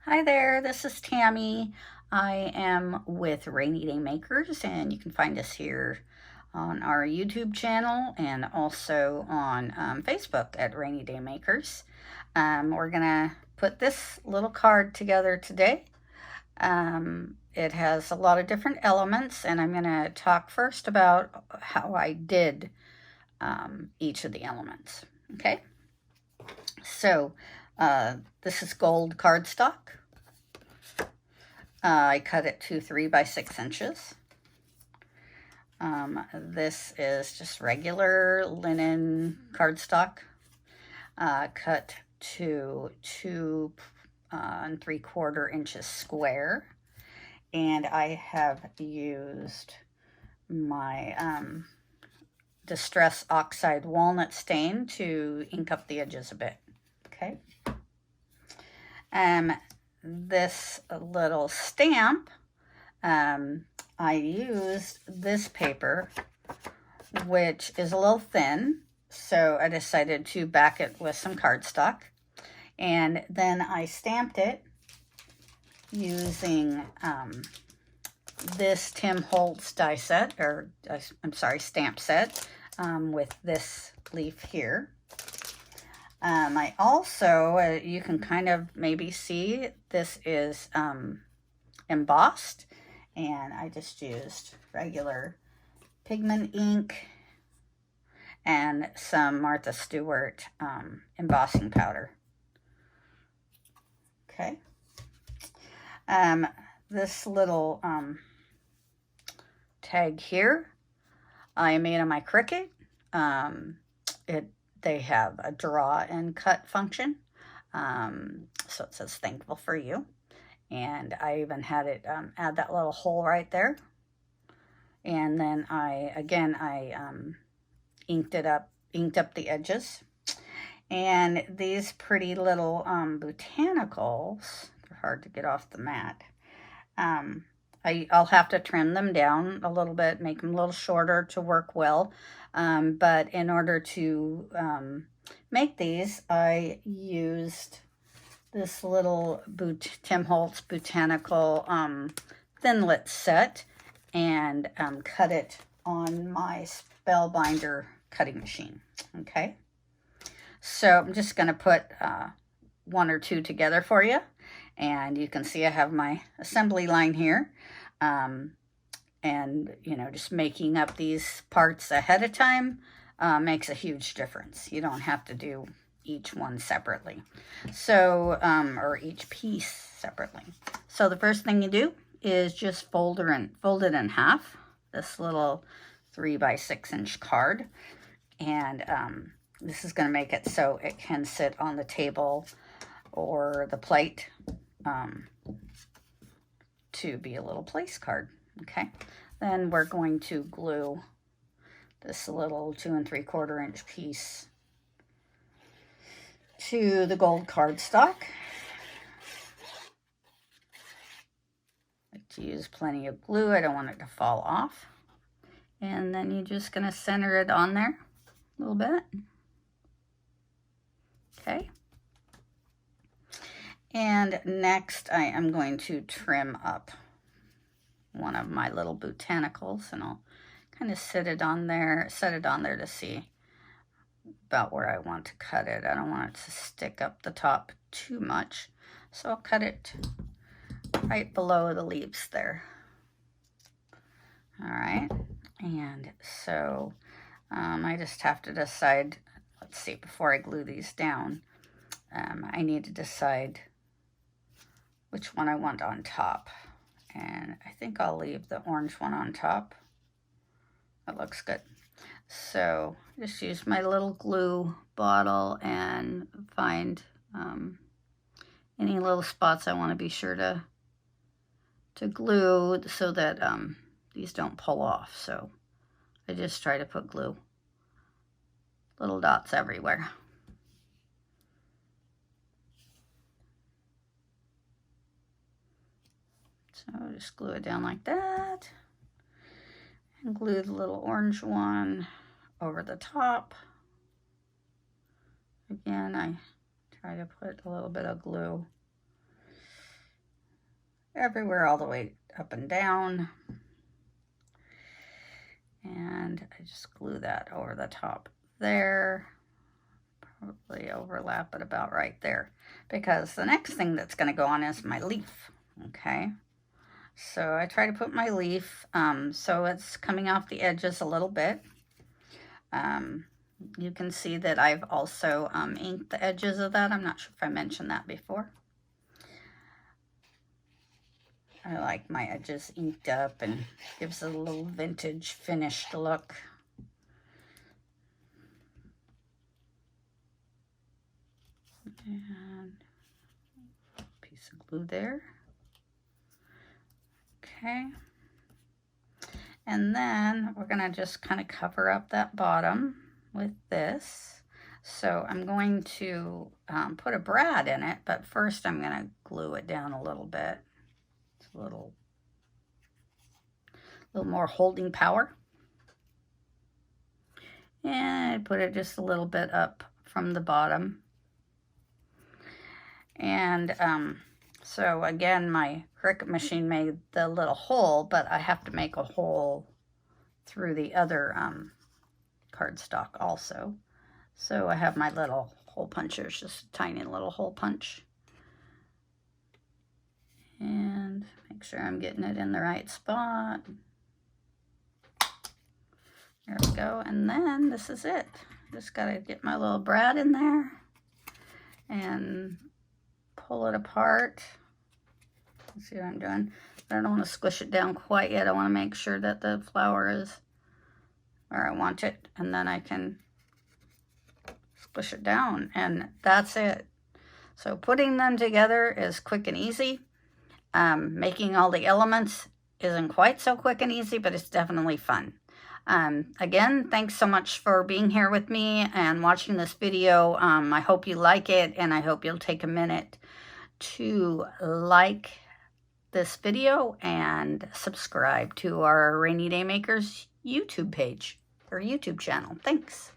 Hi there, this is Tammy. I am with Rainy Day Makers, and you can find us here on our YouTube channel and also on Facebook at Rainy Day Makers. We're going to put this little card together today. It has a lot of different elements, and I'm going to talk first about how I did each of the elements. Okay, so this is gold cardstock. I cut it to 3 by 6 inches. This is just regular linen cardstock, cut to 2 and 3/4 inches square. And I have used my Distress Oxide Walnut Stain to ink up the edges a bit. Okay. This little stamp, I used this paper, which is a little thin, so I decided to back it with some cardstock, and then I stamped it using this Tim Holtz die set, or I'm sorry, stamp set, with this leaf here. I also, you can kind of maybe see this is embossed, and I just used regular pigment ink and some Martha Stewart embossing powder. Okay. This little tag here I made on my Cricut. They have a draw and cut function. So it says thankful for you. And I even had it add that little hole right there. And then I inked up the edges. And these pretty little botanicals, they're hard to get off the mat. I'll have to trim them down a little bit, make them a little shorter to work well. But in order to make these, I used this little Tim Holtz Botanical Thinlit set and cut it on my Spellbinder cutting machine. Okay, so I'm just going to put one or two together for you. And you can see I have my assembly line here. And, you know, just making up these parts ahead of time makes a huge difference. You don't have to do each one separately. So, or each piece separately. So the first thing you do is just fold it in half, this little 3 by 6 inch card. And this is going to make it so it can sit on the table or the plate to be a little place card. Okay, then we're going to glue this little 2 3/4 inch piece to the gold cardstock. I like to use plenty of glue. I don't want it to fall off. And then you're just going to center it on there a little bit. Okay. And next I am going to trim up one of my little botanicals, and I'll kind of set it on there to see about where I want to cut it. I don't want it to stick up the top too much, so I'll cut it right below the leaves there. All right, and so I just have to decide, let's see, before I glue these down, I need to decide which one I want on top. And I think I'll leave the orange one on top. That looks good. So just use my little glue bottle and find any little spots I want to be sure to glue so that these don't pull off. So I just try to put glue, little dots everywhere. So just glue it down like that, and glue the little orange one over the top. Again, I try to put a little bit of glue everywhere, all the way up and down. And I just glue that over the top there. Probably overlap it about right there, because the next thing that's going to go on is my leaf. Okay, so I try to put my leaf so it's coming off the edges a little bit. You can see that I've also inked the edges of that. I'm not sure if I mentioned that before. I like my edges inked up and gives it a little vintage finished look. And a piece of glue there. Okay. And then we're going to just kind of cover up that bottom with this. So I'm going to put a brad in it, but first I'm going to glue it down a little bit. It's a little more holding power. And I put it just a little bit up from the bottom. And so again, my Cricut machine made the little hole, but I have to make a hole through the other cardstock also. So I have my little hole punchers, just a tiny little hole punch. And make sure I'm getting it in the right spot. There we go. And then this is it. Just got to get my little brad in there and pull it apart. See what I'm doing? But I don't want to squish it down quite yet. I want to make sure that the flower is where I want it, and then I can squish it down, and that's it. So putting them together is quick and easy. Making all the elements isn't quite so quick and easy, but it's definitely fun. Again, thanks so much for being here with me and watching this video. I hope you like it, and I hope you'll take a minute to like this video and subscribe to our Rainy Day Makers YouTube page or YouTube channel. Thanks.